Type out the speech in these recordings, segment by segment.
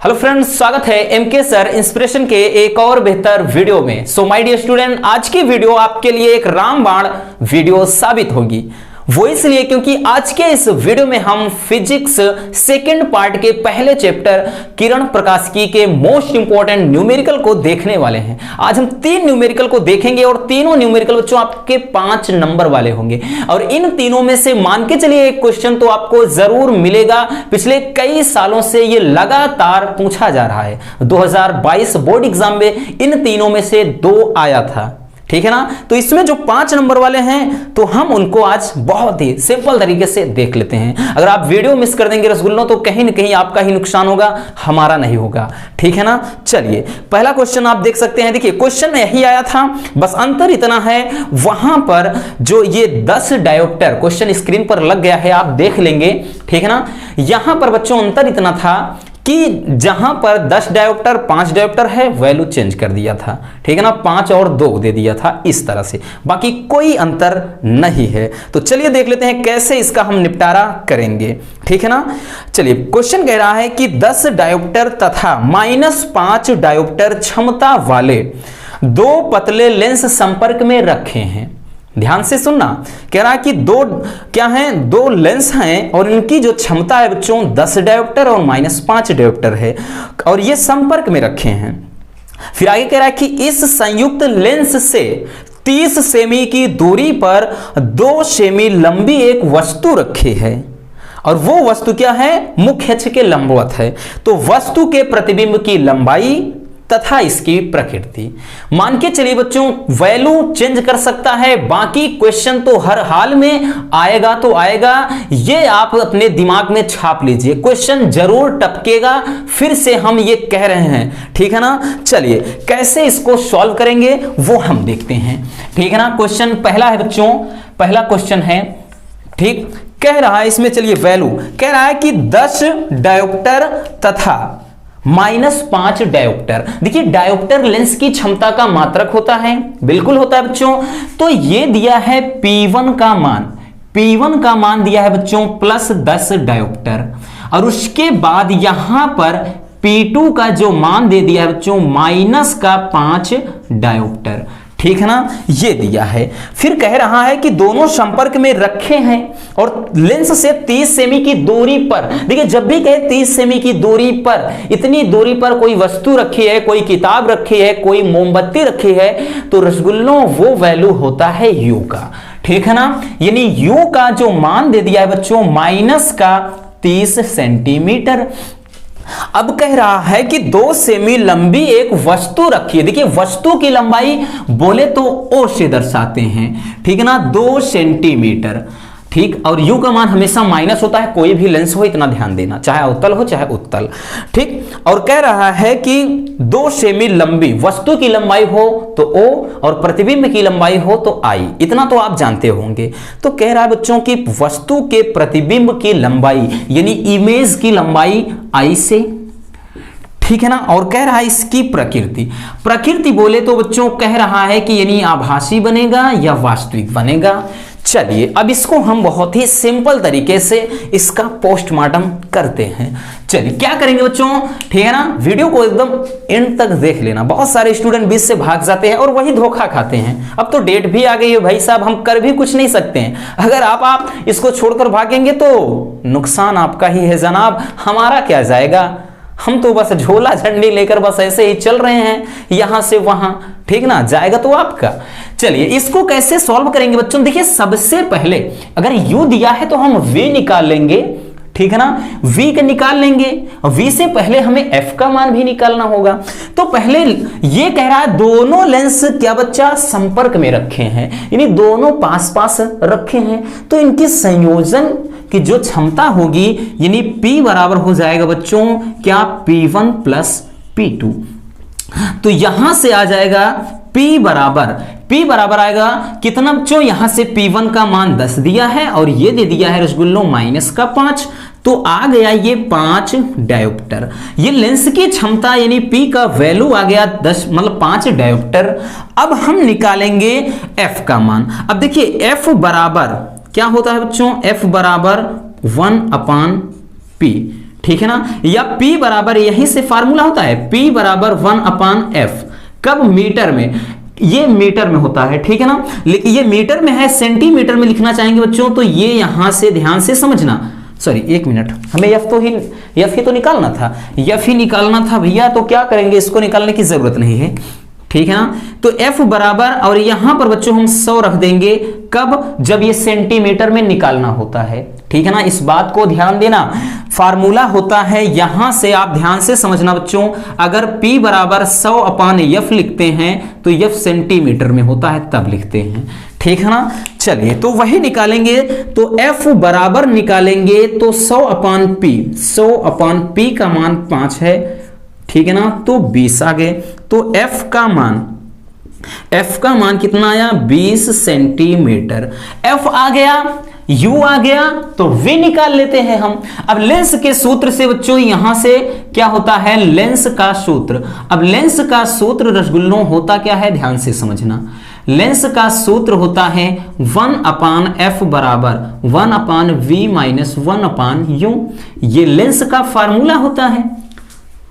Hello friends, स्वागत है MK sir inspiration के एक और बेहतर वीडियो में। सो माय डियर स्टूडेंट, आज की वीडियो आपके लिए एक रामबाण वीडियो साबित होगी। वो इसलिए क्योंकि आज के इस वीडियो में हम फिजिक्स सेकंड पार्ट के पहले चैप्टर किरण प्रकाशिकी के मोस्ट इंपॉर्टेंट न्यूमेरिकल को देखने वाले हैं। आज हम 3 न्यूमेरिकल को देखेंगे और तीनों न्यूमेरिकल बच्चों आपके 5 नंबर वाले होंगे और इन तीनों में से मान के चलिए एक क्वेश्चन तो आपको जरूर मिलेगा। पिछले कई सालों से ये लगातार पूछा जा रहा है। 2022 बोर्ड एग्जाम में इन तीनों में से 2 आया था, ठीक है ना। तो इसमें जो 5 नंबर वाले हैं तो हम उनको आज बहुत ही सिंपल तरीके से देख लेते हैं। अगर आप वीडियो मिस कर देंगे रसगुल्लों तो कहीं ना कहीं आपका ही नुकसान होगा, हमारा नहीं होगा, ठीक है ना। चलिए पहला क्वेश्चन आप देख सकते हैं। देखिए क्वेश्चन यही आया था, बस अंतर इतना है वहां पर जो ये 10 डायोप्टर क्वेश्चन स्क्रीन पर लग गया है, आप देख लेंगे, ठीक है ना। यहां पर बच्चों अंतर इतना था कि जहां पर 10 डायोप्टर 5 डायोप्टर है वैल्यू चेंज कर दिया था, ठीक है ना। 5 और 2 दे दिया था इस तरह से, बाकी कोई अंतर नहीं है। तो चलिए देख लेते हैं कैसे इसका हम निपटारा करेंगे, ठीक है ना। चलिए क्वेश्चन कह रहा है कि 10 डायोप्टर तथा -5 डायोप्टर क्षमता वाले 2 पतले लेंस संपर्क में रखे हैं। ध्यान से सुनना, कह रहा है कि 2 लेंस हैं और इनकी जो क्षमता है बच्चों 10 डायोप्टर और -5 डायोप्टर है और ये संपर्क में रखे हैं। फिर आगे कह रहा है कि इस संयुक्त लेंस से 30 सेमी की दूरी पर 2 सेमी लंबी एक वस्तु रखी है और वो वस्तु क्या है, मुख्य अक्ष के लंबवत है। तो वस्तु के प्रतिबिंब की लंबाई तथा इसकी प्रकृति मान के चलिए बच्चों वैल्यू चेंज कर सकता है। बाकी क्वेश्चन तो हर हाल में आएगा तो आएगा, ये आप अपने दिमाग में छाप लीजिए, क्वेश्चन जरूर टपकेगा। फिर से हम ये कह रहे हैं, ठीक है ना। चलिए कैसे इसको सॉल्व करेंगे वो हम देखते हैं, ठीक है ना। क्वेश्चन पहला है बच्चों, पहला क्वेश्चन है, ठीक, कह रहा है इसमें, चलिए वैल्यू कह रहा है कि 10 डायोप्टर तथा -5 डायोप्टर। देखिए डायोप्टर लेंस की क्षमता का मात्रक होता है, बिल्कुल होता है बच्चों। तो ये दिया है P1 का मान, P1 का मान दिया है बच्चों +10 डायोप्टर और उसके बाद यहां पर P2 का जो मान दे दिया है बच्चों -5 डायोप्टर, ठीक है ना, ये दिया है। फिर कह रहा है कि दोनों संपर्क में रखे हैं और लेंस से 30 सेमी की दूरी पर, देखिए जब भी कहे 30 सेमी की दूरी पर, इतनी दूरी पर कोई वस्तु रखी है, कोई किताब रखी है, कोई मोमबत्ती रखी है, तो रसगुल्लों वो वैल्यू होता है U का, ठीक है ना। यानी U का जो मान दे दिया है बच्चों -30 सेंटीमीटर। अब कह रहा है कि 2 सेमी लंबी एक वस्तु रखी है। देखिए वस्तु की लंबाई बोले तो O से दर्शाते हैं, ठीक है ना, 2 सेंटीमीटर, ठीक। और U का मान हमेशा माइनस होता है, कोई भी लेंस हो, इतना ध्यान देना, चाहे अवतल हो चाहे उत्तल, ठीक। और कह रहा है कि 2 सेमी लंबी वस्तु की लंबाई हो तो O और प्रतिबिंब की लंबाई हो तो I, इतना तो आप जानते होंगे। तो कह रहा है बच्चों की वस्तु के प्रतिबिंब की लंबाई यानी इमेज की लंबाई I से, ठीक है ना। और कह रहा है इसकी प्रकृति, प्रकृति बोले तो बच्चों कह रहा है कि यानी आभासी बनेगा या वास्तविक बनेगा। चलिए अब इसको हम बहुत ही सिंपल तरीके से इसका पोस्टमार्टम करते हैं। चलिए क्या करेंगे बच्चों, ठीक है ना, वीडियो को एकदम एंड तक देख लेना। बहुत सारे स्टूडेंट बीच से भाग जाते हैं और वही धोखा खाते हैं। अब तो डेट भी आ गई है भाई साहब, हम कर भी कुछ नहीं सकते हैं। अगर आप इसको छोड़कर भागेंगे तो नुकसान आपका ही है जनाब, हमारा क्या जाएगा। हम तो बस झोला झंडी लेकर बस ऐसे ही चल रहे हैं यहां से वहां, ठीक ना, जाएगा तो आपका। चलिए इसको कैसे सॉल्व करेंगे बच्चों। देखिए सबसे पहले अगर U दिया है तो हम V निकाल लेंगे, ठीक है ना, V का निकाल लेंगे और V से पहले हमें F का मान भी निकालना होगा। तो पहले ये कह रहा है दोनों लेंस क्या बच्चा संपर्क में रखे हैं, यानी दोनों पास पास रखे हैं, तो इनके संयोजन की जो क्षमता होगी यानी P बराबर हो जाएगा बच्चों क्या, P1 + P2। तो यहां से आ जाएगा P बराबर आएगा कितना बच्चों, यहां से P1 का मान 10 दिया है और ये दे दिया है रसगुल्लों -5, तो आ गया ये 5 डायोप्टर। ये लेंस की क्षमता यानी P का वैल्यू आ गया 10 मतलब 5 डायोप्टर। अब हम निकालेंगे F का मान। अब देखिए F बराबर क्या होता है बच्चों, F बराबर 1/P, ठीक है ना, या P बराबर, यहीं से फार्मूला होता है P बराबर 1/f, कब, मीटर में, ये मीटर में होता है, ठीक है ना, लेकिन ये मीटर में है, सेंटीमीटर में लिखना चाहेंगे बच्चों तो ये यहां से ध्यान से समझना, सॉरी एक मिनट, हमें एफ ही तो निकालना था, एफ ही निकालना था भैया, तो क्या करेंगे, इसको निकालने की जरूरत नहीं है, ठीक है ना, तो F बराबर, और यहां पर बच्चों हम 100 रख देंगे, कब, जब ये सेंटीमीटर में निकालना होता है, ठीक है ना, इस बात को ध्यान देना, फार्मूला होता है, यहां से आप ध्यान से समझना बच्चों, अगर P बराबर 100/f लिखते हैं तो f सेंटीमीटर में होता है तब लिखते हैं, ठीक है ना। चलिए तो वही निकालेंगे, तो F बराबर निकालेंगे तो 100/P, 100/P का मान 5 है, ठीक है ना, तो 20 आ गए, तो F का मान कितना आया, 20 सेंटीमीटर, F आ गया, U आ गया, तो V निकाल लेते हैं हम। अब लेंस के सूत्र से बच्चों यहां से क्या होता है, लेंस का सूत्र, अब लेंस का सूत्र रसगुल्लों होता क्या है, ध्यान से समझना, लेंस का सूत्र होता है 1/f बराबर 1/v माइनस 1/u, ये लेंस का फार्मूला होता है,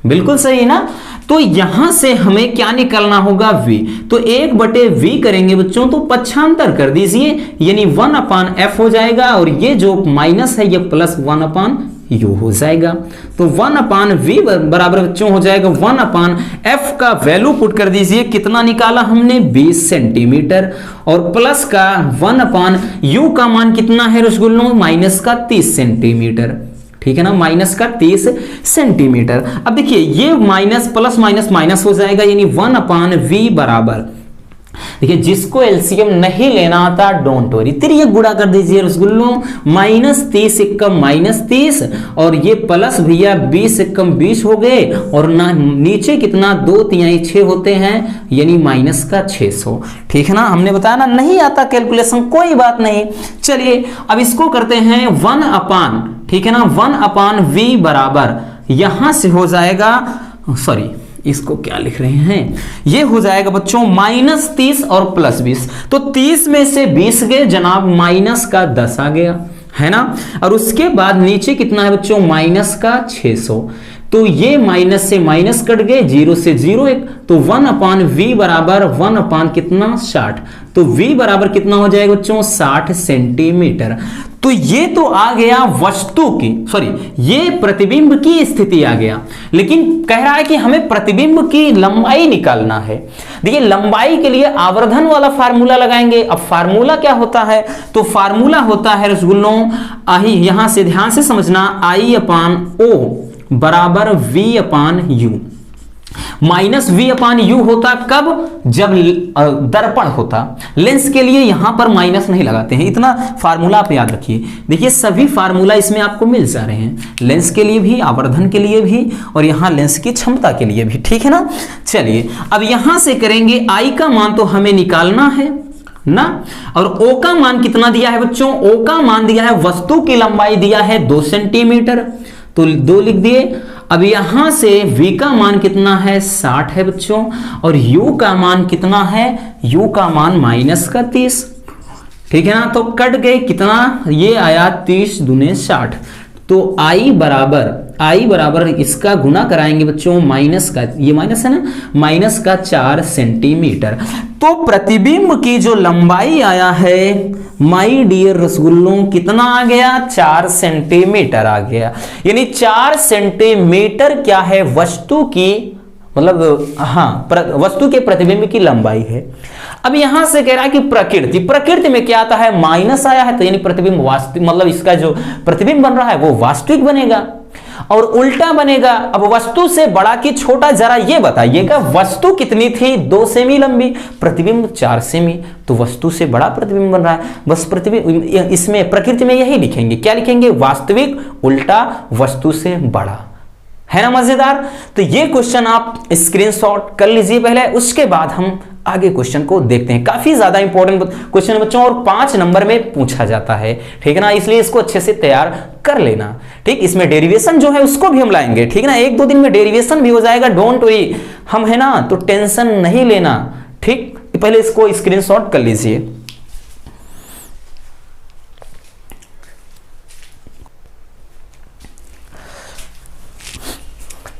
बिल्कुल सही ना। तो यहां से हमें क्या निकालना होगा, v, तो 1/v करेंगे बच्चों तो पक्षांतर कर दीजिए, यानी 1/f हो जाएगा, और ये जो माइनस है ये प्लस 1/u हो जाएगा, तो 1/v बराबर बच्चों हो जाएगा 1/f का वैल्यू पुट कर दीजिए, कितना निकाला हमने, 20 सेंटीमीटर, और प्लस का 1/u का मान कितना है रसगुल्लों, माइनस का 30 सेंटीमीटर, ठीक है ना, माइनस का 30 सेंटीमीटर। अब देखिए ये माइनस प्लस माइनस माइनस हो जाएगा, यानी 1/v बराबर, देखिए जिसको एलसीएम नहीं लेना आता डोंट वरी, तिरिया गुणा कर दीजिए रसगुल्लों, -30 एकम -30, और ये प्लस भैया 20 एकम 20 हो गए, और ना नीचे कितना 2 तिहाई 6 होते हैं, यानी माइनस का 600, ठीक है ना, हमने बताया ना नहीं आता कैलकुलेशन, कोई बात नहीं। चलिए अब इसको करते हैं 1/, ठीक है ना, 1/v बराबर, यहां से हो जाएगा, सॉरी इसको क्या लिख रहे हैं, ये हो जाएगा बच्चों -30 और +20, तो 30 में से 20 गए जनाब, माइनस का 10 आ गया, है ना, और उसके बाद नीचे कितना है बच्चों, माइनस का 600, तो ये माइनस से माइनस कट गए, 0 से 0 1, तो 1/v बराबर 1/ कितना 60, तो v बराबर कितना हो जाएगा बच्चों, 60 सेंटीमीटर। तो ये तो आ गया वस्तु की, सॉरी ये प्रतिबिंब की स्थिति आ गया, लेकिन कह रहा है कि हमें प्रतिबिंब की लंबाई निकालना है। देखिए लंबाई के लिए आवर्धन वाला फार्मूला लगाएंगे। अब फार्मूला क्या होता है, तो फार्मूला होता है रसगुल्लों, यहां से ध्यान से समझना, I/O बराबर V/U, -v/u होता कब, जब दर्पण होता, लेंस के लिए यहां पर माइनस नहीं लगाते हैं, इतना फार्मूला आप याद रखिए। देखिए सभी फार्मूला इसमें आपको मिल जा रहे हैं, लेंस के लिए भी, आवर्धन के लिए भी, और यहां लेंस की क्षमता के लिए भी, ठीक है ना। चलिए अब यहां से करेंगे, I का मान तो हमें निकालना है ना, और O का मान कितना दिया है बच्चों, O का मान दिया है, वस्तु की लंबाई दिया है 2 सेंटीमीटर, तो 2 लिख दिए। अब यहां से v का मान कितना है, 60 है बच्चों, और u का मान कितना है, u का मान -30, ठीक है ना, तो कट गए कितना, ये आया 30 दूने 60, तो I बराबर इसका गुना कराएंगे बच्चों, माइनस का, ये माइनस है ना, माइनस का 4 सेंटीमीटर। तो प्रतिबिंब की जो लंबाई आया है माय डियर रसगुल्लों, कितना आ गया, 4 सेंटीमीटर आ गया, यानी 4 सेंटीमीटर क्या है, वस्तु की, मतलब हाँ वस्तु के प्रतिबिंब की लंबाई है। अब यहां से कह रहा है कि प्रकृति में क्या आता है, माइनस आया है, तो यानी प्रतिबिंब वास्तविक, मतलब इसका जो प्रतिबिंब बन रहा है वो वास्तविक बनेगा, और उल्टा बनेगा। अब वस्तु से बड़ा कि छोटा, जरा ये बताइएगा, वस्तु कितनी थी, 2 सेमी लंबी, प्रतिबिंब 4 सेमी, तो वस्तु से बड़ा प्रतिबिंब बन रहा है। बस प्रतिबिंब इसमें प्रकृति में यही लिखेंगे, क्या लिखेंगे, वास्तविक उल्टा वस्तु से बड़ा, है ना मजेदार। तो ये क्वेश्चन आप स्क्रीनशॉट कर लीजिए पहले, उसके बाद हम आगे क्वेश्चन को देखते हैं। काफी ज्यादा इंपॉर्टेंट क्वेश्चन बच्चों, और 5 नंबर में पूछा जाता है, ठीक है ना, इसलिए इसको अच्छे से तैयार कर लेना। ठीक, इसमें डेरिवेशन जो है उसको भी हम लाएंगे, ठीक है ना, 1-2 दिन में डेरिवेशन भी हो जाएगा, डोंट वरी, हम है ना, तो टेंशन नहीं लेना। ठीक, पहले इसको स्क्रीनशॉट कर लीजिए।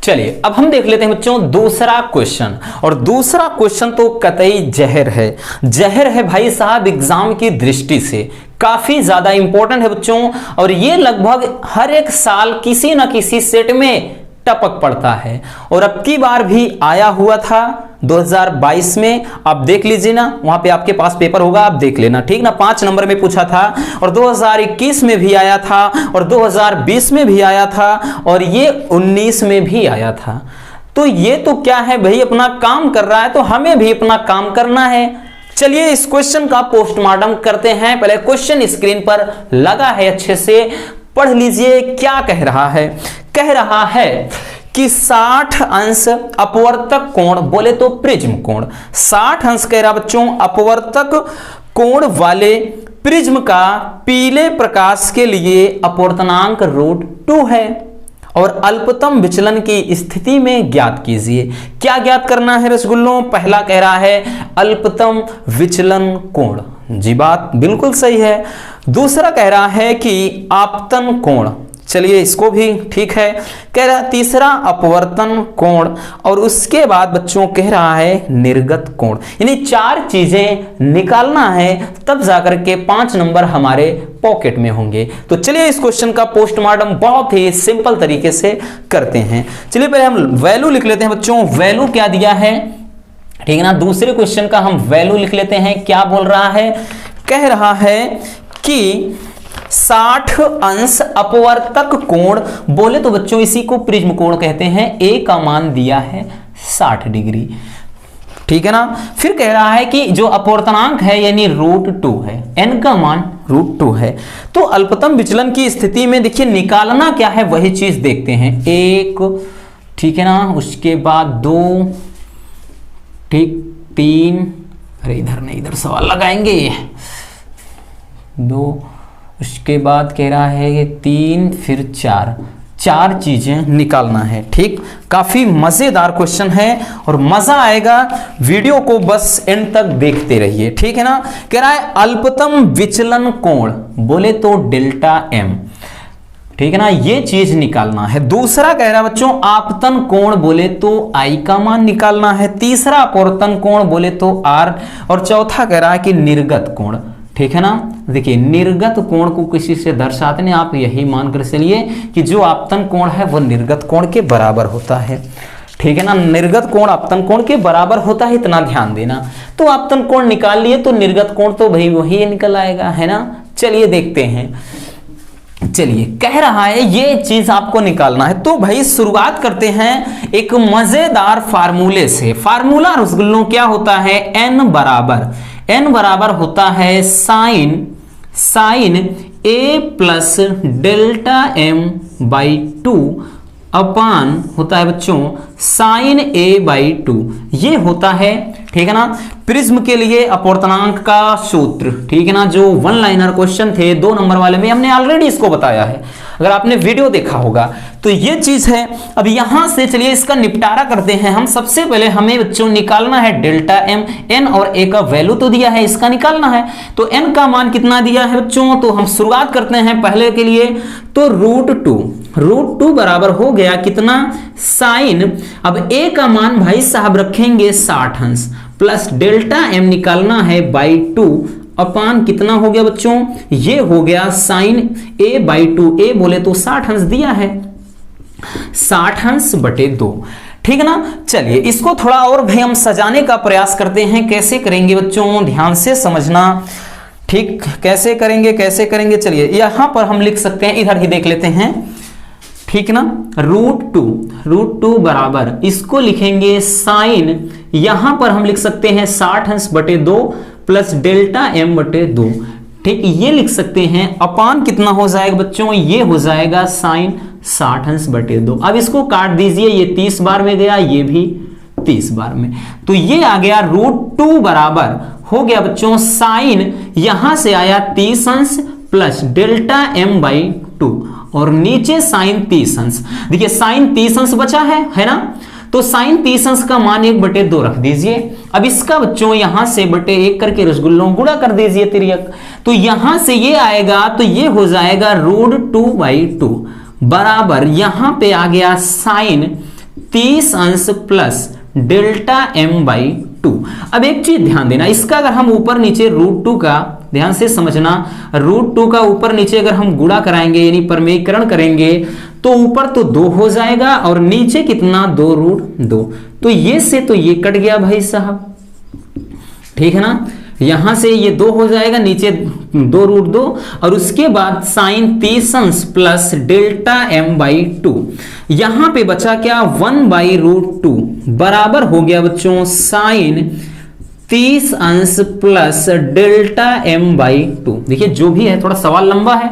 चलिए अब हम देख लेते हैं बच्चों दूसरा क्वेश्चन, और दूसरा क्वेश्चन तो कतई जहर है भाई साहब, एग्जाम की दृष्टि से काफी ज्यादा इंपॉर्टेंट है बच्चों, और ये लगभग हर एक साल किसी ना किसी सेट में टपक पड़ता है, और अब की बार भी आया हुआ था 2022 में। आप देख लीजिए ना, वहां पे आपके पास पेपर होगा, आप देख लेना, ठीक ना। 5 नंबर में पूछा था, और 2021 में भी आया था, और 2020 में भी आया था, और ये 19 में भी आया था। तो ये तो क्या है भाई, अपना काम कर रहा है, तो हमें भी अपना काम करना है। चलिए इस क्वेश्चन का पोस्टमार्टम करते हैं। पहले क्वेश्चन स्क्रीन पर लगा है, अच्छे से पढ़ लीजिए क्या कह रहा है। कह रहा है कि 60 अंश अपवर्तक कोण, बोले तो प्रिज्म कोण, 60 अंश कह रहा बच्चों अपवर्तक कोण वाले प्रिज्म का पीले प्रकाश के लिए अपवर्तनांक √2 है, और अल्पतम विचलन की स्थिति में ज्ञात कीजिए। क्या ज्ञात करना है रसगुल्लों? पहला कह रहा है अल्पतम विचलन कोण, जी बात बिल्कुल सही है। दूसरा कह रहा है कि आपतन कोण, चलिए इसको भी ठीक है। कह रहा तीसरा अपवर्तन कोण, और उसके बाद बच्चों कह रहा है निर्गत कोण। यानी 4 चीजें निकालना है, तब जाकर के 5 नंबर हमारे पॉकेट में होंगे। तो चलिए इस क्वेश्चन का पोस्टमार्टम बहुत ही सिंपल तरीके से करते हैं। चलिए पहले हम वैल्यू लिख लेते हैं बच्चों। वैल्यू क्या दिया है, ठीक है ना। दूसरे क्वेश्चन का हम वैल्यू लिख लेते हैं। क्या बोल रहा है? कह रहा है कि 60 अंश अपवर्तक कोण, बोले तो बच्चों इसी को प्रिज्म कोण कहते हैं। ए का मान दिया है 60 डिग्री, ठीक है ना। फिर कह रहा है कि जो अपवर्तनांक है यानी √2 है, n का मान √2 है। तो अल्पतम विचलन की स्थिति में देखिए निकालना क्या है, वही चीज देखते हैं। 1, ठीक है ना, उसके बाद 2, ठीक, 3, अरे इधर नहीं, इधर सवाल लगाएंगे, 2, उसके बाद कह रहा है ये 3, फिर 4 चीजें निकालना है, ठीक। काफी मजेदार क्वेश्चन है और मजा आएगा, वीडियो को बस एंड तक देखते रहिए, ठीक है ना। कह रहा है अल्पतम विचलन कोण, बोले तो ΔM, ठीक है ना, ये चीज निकालना है। दूसरा कह रहा है बच्चों आपतन कोण, बोले तो I का मान निकालना है। तीसरा अपवर्तन कोण, बोले तो R, और चौथा कह रहा है कि निर्गत कोण, ठीक है ना। देखिए निर्गत कोण को किसी से दर्शाते हैं, आप यही मानकर चलिए कि जो आपतन कोण है वह निर्गत कोण के बराबर होता है, ठीक है ना। निर्गत कोण आपतन कोण के बराबर होता है, इतना ध्यान देना। तो आपतन कोण निकाल लिए तो निर्गत कोण तो भाई वही निकल आएगा, है ना। चलिए देखते हैं। चलिए कह रहा है ये चीज आपको निकालना है, तो भाई शुरुआत करते हैं एक मजेदार फार्मूले से। फार्मूला रसगुल्लों क्या होता है, n बराबर होता है साइन A प्लस ΔM/2 अपान होता है बच्चों साइन A/2, ये होता है, ठीक है ना। प्रिज्म के लिए अपवर्तनांक का सूत्र, ठीक है ना, जो 1 लाइनर क्वेश्चन थे 2 नंबर वाले में, हमने ऑलरेडी इसको बताया है, अगर आपने वीडियो देखा होगा तो ये चीज है। अब यहां से चलिए इसका निपटारा करते हैं हम। सबसे पहले हमें बच्चों निकालना है ΔM, n और a का वैल्यू तो दिया है, इसका निकालना है। तो n का मान कितना दिया है बच्चों, तो हम शुरुआत करते हैं पहले के लिए, तो √2 बराबर हो गया कितना, साइन, अब a का मान भाई साहब रखेंगे 60 अंश, प्लस ΔM निकालना है /2 अपान कितना हो गया बच्चों, ये हो गया साइन A/2, a बोले तो 60 अंश दिया है, 60 अंश बटे 2, ठीक है ना। चलिए इसको थोड़ा और भाई हम सजाने का प्रयास करते हैं। कैसे करेंगे बच्चों, ध्यान से समझना, ठीक। कैसे करेंगे चलिए यहां पर हम लिख सकते हैं, इधर ही देख लेते हैं, ठीक ना। √2 बराबर इसको लिखेंगे साइन, यहां पर हम लिख सकते हैं 60 अंश बटे 2 प्लस ΔM बटे 2, ठीक, ये लिख सकते हैं। अपान कितना हो जाएगा बच्चों, ये हो जाएगा साइन 60 अंश बटे 2। अब इसको काट दीजिए, ये 30 बार में गया, ये भी 30 बार में, तो ये आ गया √2 बराबर हो गया बच्चों साइन, यहां से आया 30 अंश प्लस ΔM/2 और नीचे साइन 30 अंश। देखिए साइन 30 अंश बचा है ना, तो साइन 30 अंश का मान 1/2 रख दीजिए। अब इसका बच्चों यहां से बटे 1 करके रसगुल्लों गुणा कर दीजिए तिर्यक, तो यहां से ये आएगा, तो ये हो जाएगा √2/2 बराबर, यहां पे आ गया साइन 30 अंश प्लस डेल्टा m बाई 2। अब एक चीज ध्यान देना, इसका अगर हम ऊपर नीचे √2 का, ध्यान से समझना, √2 का ऊपर नीचे अगर हम गुणा कराएंगे यानी परमेयीकरण करेंगे तो ऊपर तो 2 हो जाएगा और नीचे कितना 2√2, तो ये से तो ये कट गया भाई साहब, ठीक है ना। यहां से ये 2 हो जाएगा, नीचे 2√2 और उसके बाद साइन 30 अंश प्लस डेल्टा m बाई 2। यहां पे बचा क्या 1/√2 बराबर हो गया बच्चों साइन 30 अंश प्लस डेल्टा m बाई 2। देखिए जो भी है थोड़ा सवाल लंबा है,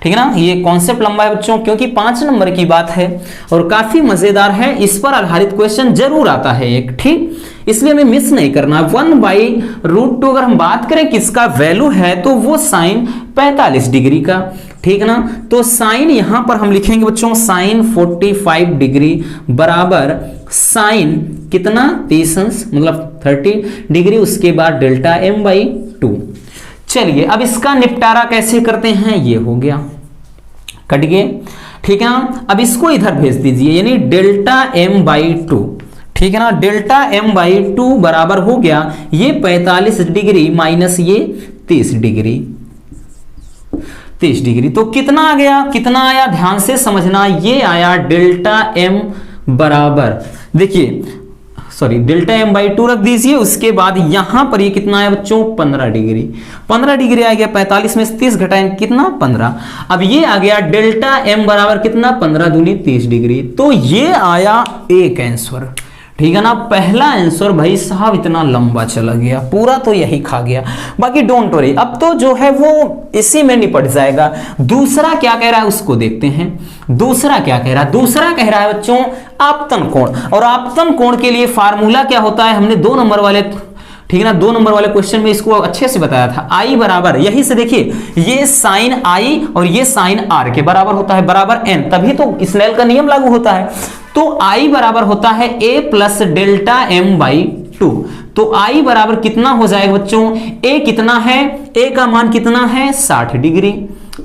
ठीक है ना, ये कॉन्सेप्ट लंबा है बच्चों, क्योंकि 5 नंबर की बात है और काफी मजेदार है, इस पर आधारित क्वेश्चन जरूर आता है एक, ठीक, इसलिए हमें मिस नहीं करना। 1/√2 अगर हम बात करें किसका वैल्यू है तो वो साइन 45 डिग्री का, ठीक है ना। तो साइन यहां पर हम लिखेंगे बच्चों साइन 45 डिग्री बराबर साइन कितना 30 अंश मतलब 30 डिग्री, उसके बाद डेल्टा m बाई 2। चलिए अब इसका निपटारा कैसे करते हैं, ये हो गया, कट गए, ठीक है ना। अब इसको इधर भेज दीजिए यानी डेल्टा m बाई 2, ठीक है ना, डेल्टा m बाई 2 बराबर हो गया ये 45 डिग्री माइनस ये 30 डिग्री, 30 डिग्री, तो कितना आ गया, कितना आया ध्यान से समझना, ये आया डेल्टा m बराबर, देखिए सॉरी डेल्टा m बाई 2 रख दीजिए, उसके बाद यहां पर ये कितना है बच्चों 15 डिग्री, 15 डिग्री आ गया, 45 में से 30 घटाएं कितना 15। अब ये आ गया डेल्टा m बराबर कितना 15 दूनी 30 डिग्री, तो ये आया एक आंसर, ठीक है ना। पहला आंसर भाई साहब इतना लंबा चला गया, पूरा तो यही खा गया, बाकी डोंट वरी, अब तो जो है वो इसी में निपट जाएगा। दूसरा क्या कह रहा है उसको देखते हैं, दूसरा क्या कह रहा है, दूसरा कह रहा है बच्चों आपतन कोण, और आपतन कोण के लिए फार्मूला क्या होता है, हमने 2 नंबर वाले, ठीक है ना, 2 नंबर वाले क्वेश्चन में इसको अच्छे से बताया था, I बराबर, यही से देखिए ये साइन I और ये साइन R के बराबर होता है, बराबर n, तभी तो स्नेल का नियम लागू होता है। तो I बराबर होता है a plus delta m by 2, तो I बराबर कितना हो जाएगा बच्चों, a कितना है, a का मान कितना है 60 डिग्री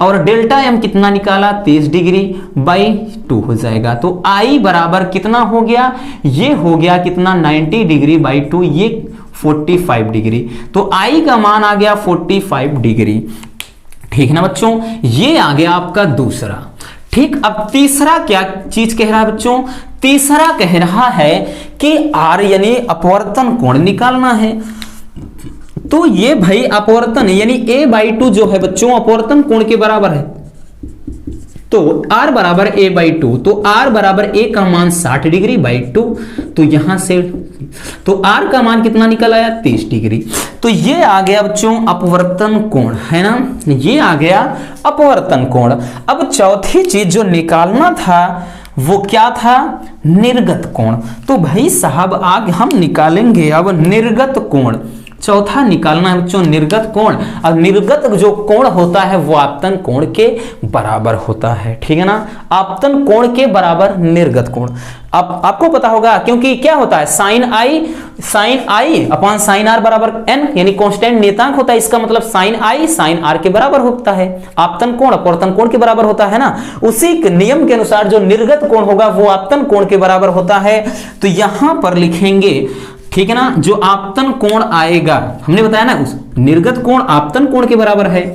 और डेल्टा m कितना निकाला 30 डिग्री बाई 2 हो जाएगा, तो I बराबर कितना हो गया, ये हो गया कितना 90 डिग्री बाई 2, ये 45 डिग्री, तो I का मान आ गया 45 डिग्री, ठीक है ना बच्चों, ये आ गया आपका दूसरा। ठीक, अब तीसरा क्या चीज कह रहा है बच्चों, तीसरा कह रहा है कि R यानी अपवर्तन कोण निकालना है। तो ये भाई अपवर्तन यानी a बाई 2 जो है बच्चों अपवर्तन कोण के बराबर है, तो R बराबर a बाई 2, तो R बराबर a का मान 60 डिग्री बाई 2, तो यहां से तो R का मान कितना निकल आया 30 डिग्री, तो ये आ गया बच्चों अपवर्तन कोण, है ना, ये आ गया अपवर्तन कोण। अब चौथी चीज जो निकालना था वो क्या था, निर्गत कोण। तो भाई साहब आगे हम निकालेंगे अब निर्गत कोण, चौथा निकालना है बच्चों निर्गत कोण। अब निर्गत जो कोण होता है वो आपतन कोण के बराबर होता है, ठीक है ना, आपतन कोण के बराबर निर्गत कोण। अब आपको पता होगा क्योंकि क्या होता है sine i upon sine r बराबर n, यानी कांस्टेंट नियतांक होता है, इसका मतलब साइन आई साइन आर के बराबर होता है, आपतन कोण अपवर्तन कोण के बराबर होता है ना, उसी नियम के अनुसार जो निर्गत कोण होगा वो आपतन कोण के बराबर होता है। तो यहां पर लिखेंगे, ठीक है ना, जो आपतन कोण आएगा हमने बताया ना उस निर्गत कोण आपतन कोण के बराबर है,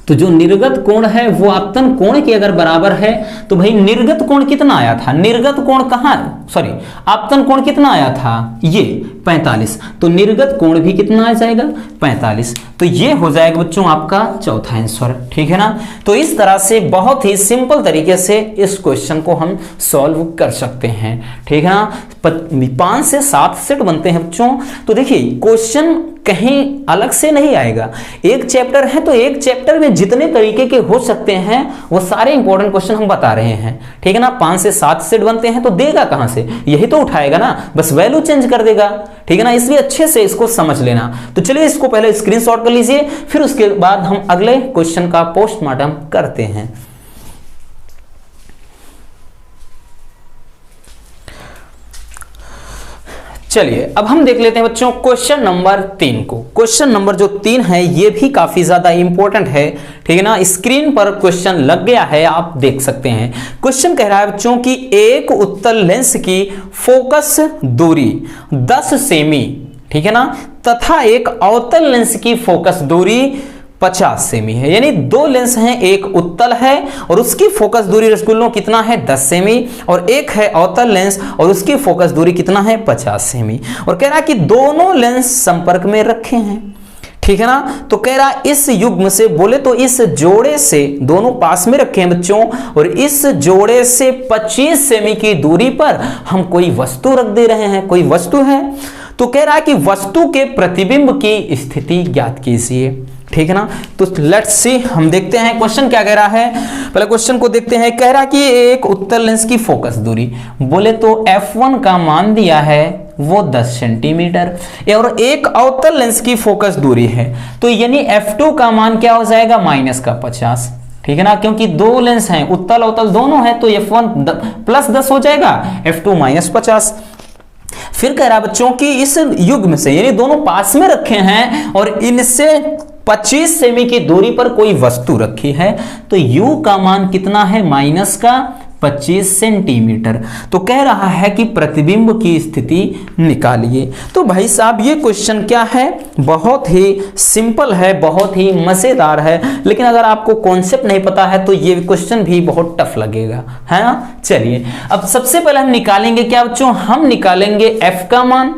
तो जो निर्गत कोण है वो आपतन कोण के अगर बराबर है तो भाई निर्गत कोण कितना आया था, निर्गत कोण कहां सॉरी आपतन कोण कितना आया था ये 45, तो निर्गत कोण भी कितना आ जाएगा 45, तो ये हो जाएगा बच्चों आपका चौथा आंसर, ठीक है ना। तो इस तरह से बहुत ही सिंपल तरीके से इस क्वेश्चन को हम सॉल्व कर सकते हैं, ठीक है ना। 5 से 7 सेट बनते हैं बच्चों। तो देखिए क्वेश्चन कहीं अलग से नहीं आएगा, एक चैप्टर है तो एक चैप्टर में जितने तरीके के हो सकते हैं वो सारे इंपॉर्टेंट क्वेश्चन हम बता रहे हैं, ठीक है ना। 5 से 7 सेट बनते हैं तो देगा कहां से, यही तो उठाएगा ना, बस वैल्यू चेंज कर देगा, ठीक है ना, इसलिए अच्छे से इसको समझ लेना। तो चलिए इसको पहले स्क्रीनशॉट कर लीजिए, फिर उसके बाद हम अगले क्वेश्चन का पोस्टमार्टम करते हैं। चलिए अब हम देख लेते हैं बच्चों क्वेश्चन नंबर 3 को। क्वेश्चन नंबर जो 3 है ये भी काफी ज्यादा इंपॉर्टेंट है, ठीक है ना। स्क्रीन पर क्वेश्चन लग गया है, आप देख सकते हैं। क्वेश्चन कह रहा है बच्चों की एक उत्तल लेंस की फोकस दूरी 10 सेमी, ठीक है ना, तथा एक अवतल लेंस की फोकस दूरी 50 सेमी है। यानी दो लेंस हैं, एक उत्तल है और उसकी फोकस दूरी रसगुल्लों कितना है 10 सेमी, और एक है अवतल लेंस और उसकी फोकस दूरी कितना है 50 सेमी। और कह रहा है कि दोनों लेंस संपर्क में रखे हैं, ठीक है ना। तो कह रहा इस युग्म से, बोले तो इस जोड़े से, दोनों पास में रखे हैं बच्चों, और इस जोड़े से 25 सेमी की दूरी पर हम कोई वस्तु रख दे रहे हैं, कोई वस्तु है। तो कह रहा है कि वस्तु के प्रतिबिंब की स्थिति ज्ञात कीजिए, ठीक है ना। तो लेट्स सी, हम देखते हैं क्वेश्चन क्या कह रहा है। पहले क्वेश्चन को देखते हैं। कह रहा कि एक उत्तल लेंस की फोकस दूरी, बोले तो f1 का मान दिया है वो 10 सेंटीमीटर, और एक अवतल लेंस की फोकस दूरी है, तो यानी f2 का मान क्या हो जाएगा माइनस का 50, ठीक है ना, क्योंकि दो लेंस हैं, उत्तल अवतल दोनों हैं, तो f1 प्लस 10 हो जाएगा, f2 माइनस 50। फिर कह रहा बच्चों कि इस युग्म से, यानी दोनों पास में रखे हैं और इनसे 25 सेमी की दूरी पर कोई वस्तु रखी है, तो u का मान कितना है माइनस का 25 सेंटीमीटर। तो कह रहा है कि प्रतिबिंब की स्थिति निकालिए। तो भाई साहब ये क्वेश्चन क्या है, बहुत ही सिंपल है, बहुत ही मजेदार है, लेकिन अगर आपको कॉन्सेप्ट नहीं पता है तो ये क्वेश्चन भी बहुत टफ लगेगा, है ना। चलिए अब सबसे पहले हम निकालेंगे क्या बच्चों, हम निकालेंगे f का मान,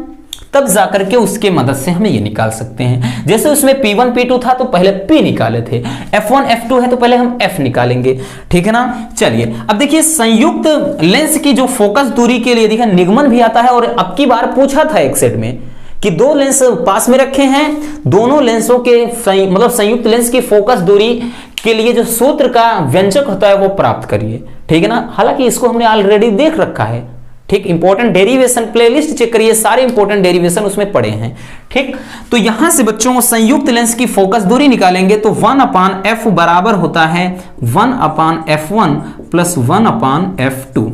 तब जाकर के उसके मदद से हम ये निकाल सकते हैं। जैसे उसमें P1 P2 था तो पहले P निकाले थे, F1 F2 है तो पहले हम F निकालेंगे, ठीक है ना। चलिए अब देखिए संयुक्त लेंस की जो फोकस दूरी के लिए देखिए निगमन भी आता है, और अब की बार पूछा था एक सेट में कि दो लेंस पास में रखे हैं, दोनों लेंसों के मतलब संयुक्त लेंस की फोकस दूरी के लिए जो सूत्र का व्यंजक होता है वो प्राप्त करिए, ठीक है ना। हालांकि इसको हमने ऑलरेडी देख रखा है, ठीक। इंपॉर्टेंट डेरिवेशन प्लेलिस्ट चेक करिए, सारे इंपॉर्टेंट डेरिवेशन उसमें पड़े हैं, ठीक। तो यहां से बच्चों संयुक्त लेंस की फोकस दूरी निकालेंगे तो 1/f बराबर होता है 1/f1 प्लस 1/f2,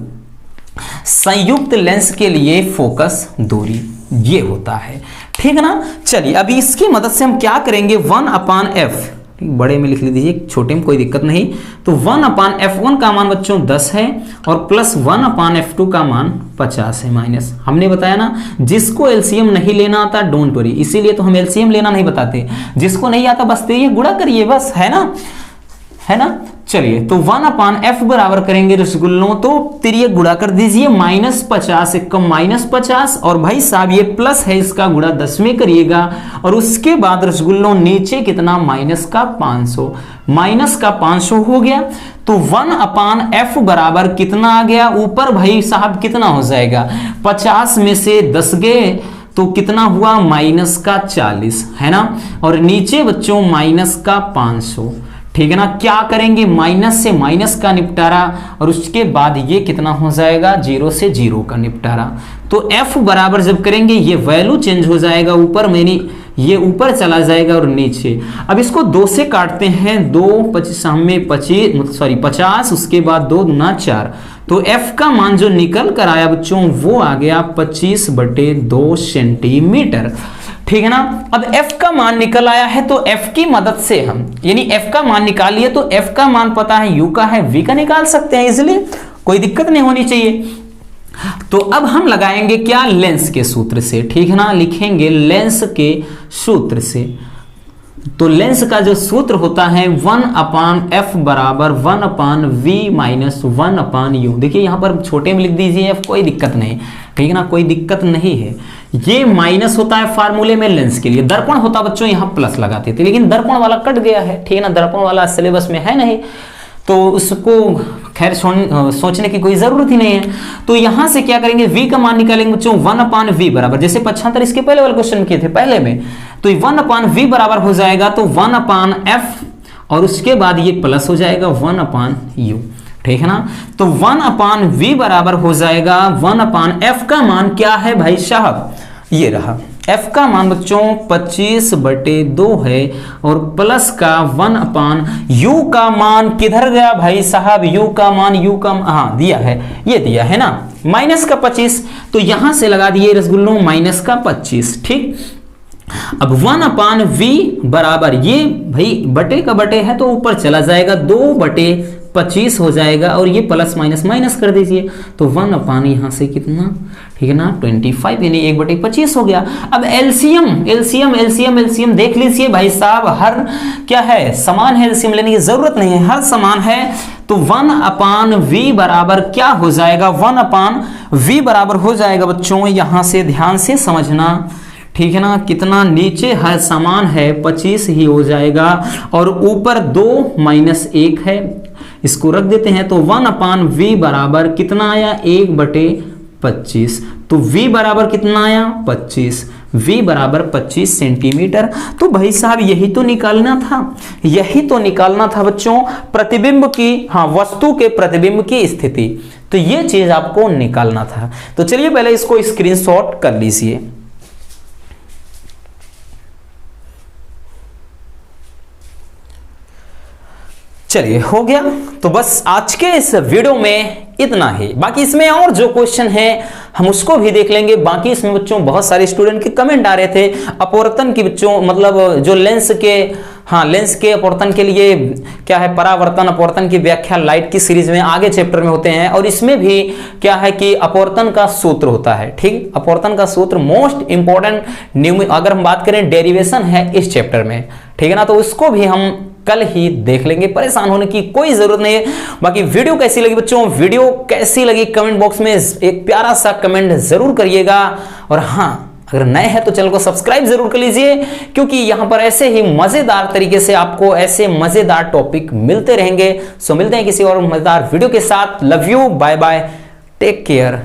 संयुक्त लेंस के लिए फोकस दूरी ये होता है, ठीक है ना। चलिए अभी इसकी मदद से हम क्या करेंगे, 1/f, बड़े में लिख लीजिए, छोटे में कोई दिक्कत नहीं। तो 1/f1 का मान बच्चों 10 है और प्लस 1/f2 का मान 50 है माइनस। हमने बताया ना जिसको एलसीएम नहीं लेना आता डोंट वरी, इसीलिए तो हम एलसीएम लेना नहीं बताते, जिसको नहीं आता बस ये गुणा करिए बस, है ना, है ना। चलिए तो 1/f बराबर करेंगे रसगुल्लों, तो तिरिये गुणा कर दीजिए, -50 एक कम -50, और भाई साहब ये प्लस है इसका गुणा 10 में करिएगा, और उसके बाद रसगुल्लों नीचे कितना माइनस का 500, माइनस का 500 हो गया। तो 1/f बराबर कितना आ गया, ऊपर भाई साहब कितना हो जाएगा, 50 में से 10 गए तो कितना हुआ माइनस का 40, है ना, और नीचे बच्चों माइनस का 500, ठीक है ना। क्या करेंगे, माइनस से माइनस का निपटारा, और उसके बाद ये कितना हो जाएगा 0 से 0 का निपटारा। तो f बराबर जब करेंगे ये वैल्यू चेंज हो जाएगा, ऊपर मैंने ये ऊपर चला जाएगा और नीचे। अब इसको 2 से काटते हैं, 50, उसके बाद 2 दूना 4, तो f का मान जो निकल कर आया बच्चों वो आ गया 25/2 सेंटीमीटर, ठीक है ना। अब f का मान निकल आया है तो f की मदद से हम, यानी f का मान निकाल लिए तो f का मान पता है u का है, v का निकाल सकते हैं इजीली, कोई दिक्कत नहीं होनी चाहिए। तो अब हम लगाएंगे क्या, लेंस के सूत्र से, ठीक है ना, लिखेंगे लेंस के सूत्र से। तो लेंस का जो सूत्र होता है 1/f बराबर 1/v माइनस 1/u। देखिए यहां पर छोटे में लिख दीजिए f, कोई दिक्कत नहीं, ठीक है ना, कोई दिक्कत नहीं है। ये माइनस होता है फार्मूले में लेंस के लिए, दर्पण होता बच्चों यहां प्लस लगाते थे, लेकिन दर्पण वाला कट गया है, ठीक है ना, दर्पण वाला सिलेबस में है नहीं, तो उसको खैर सोचने की कोई जरूरत ही नहीं है। तो यहां से क्या करेंगे, v का मान निकालेंगे बच्चों 1/v बराबर, जैसे 75 इसके पहले वाले क्वेश्चन किए थे पहले में, तो 1/v बराबर हो जाएगा तो 1/f, और उसके बाद ये प्लस हो जाएगा 1/u, ठीक है ना। तो 1/v बराबर हो जाएगा 1/f का मान क्या है भाई साहब, ये रहा f का मान बच्चों 25/2 है, और प्लस का 1/u का मान किधर गया भाई साहब, u का मान हाँ दिया है, ये दिया है ना, माइनस का 25, तो यहां से लगा दिए रसगुल्लों माइनस का 25। ठीक, अब 1/v बराबर, ये भाई बटे का बटे है तो ऊपर चला जाएगा, 2/25 हो जाएगा, और ये प्लस माइनस माइनस कर दीजिए, तो 1 यहां से कितना, ठीक है ना, 25, यानी 1/25 हो गया। अब एलसीएम देख लीजिए भाई साहब, हर क्या है समान है, एलसीएम लेने की जरूरत नहीं है, हर समान है, तो 1/v बराबर क्या हो जाएगा, 1/v बराबर हो जाएगा बच्चों, यहां से ध्यान से समझना, ठीक है ना, कितना नीचे हर समान है 25 ही हो जाएगा, और ऊपर 2 - 1 है, इसको रख देते हैं, तो 1/v बराबर कितना आया, 1/25, तो v बराबर कितना आया, 25, v बराबर 25 सेंटीमीटर। तो भाई साहब यही तो निकालना था बच्चों, प्रतिबिंब की, हाँ, वस्तु के प्रतिबिंब की स्थिति, तो ये चीज आपको निकालना था। तो चलिए पहले इसको स्क्रीनशॉट कर लीजिए। चलिए हो गया, तो बस आज के इस वीडियो में इतना ही। बाकी इसमें और जो क्वेश्चन है हम उसको भी देख लेंगे। बाकी इसमें बच्चों बहुत सारे स्टूडेंट के कमेंट आ रहे थे अपवर्तन की, बच्चों मतलब जो लेंस के, हाँ, लेंस के अपवर्तन के लिए क्या है, परावर्तन अपवर्तन की व्याख्या लाइट की सीरीज में आगे चैप्टर में होते हैं, और इसमें भी क्या है कि अपवर्तन का सूत्र होता है। ठीक, अपवर्तन का सूत्र मोस्ट इंपॉर्टेंट अगर हम बात करें डेरिवेशन है इस चैप्टर में, ठीक है ना, तो उसको भी हम कल ही देख लेंगे, परेशान होने की कोई जरूरत नहीं है। बाकी वीडियो कैसी लगी बच्चों, वीडियो कैसी लगी कमेंट बॉक्स में एक प्यारा सा कमेंट जरूर करिएगा, और हाँ, अगर नए हैं तो चैनल को सब्सक्राइब जरूर कर लीजिए, क्योंकि यहां पर ऐसे ही मजेदार तरीके से आपको ऐसे मजेदार टॉपिक मिलते रहेंगे। सो मिलते हैं किसी और मजेदार वीडियो के साथ। Love you, bye bye, take care.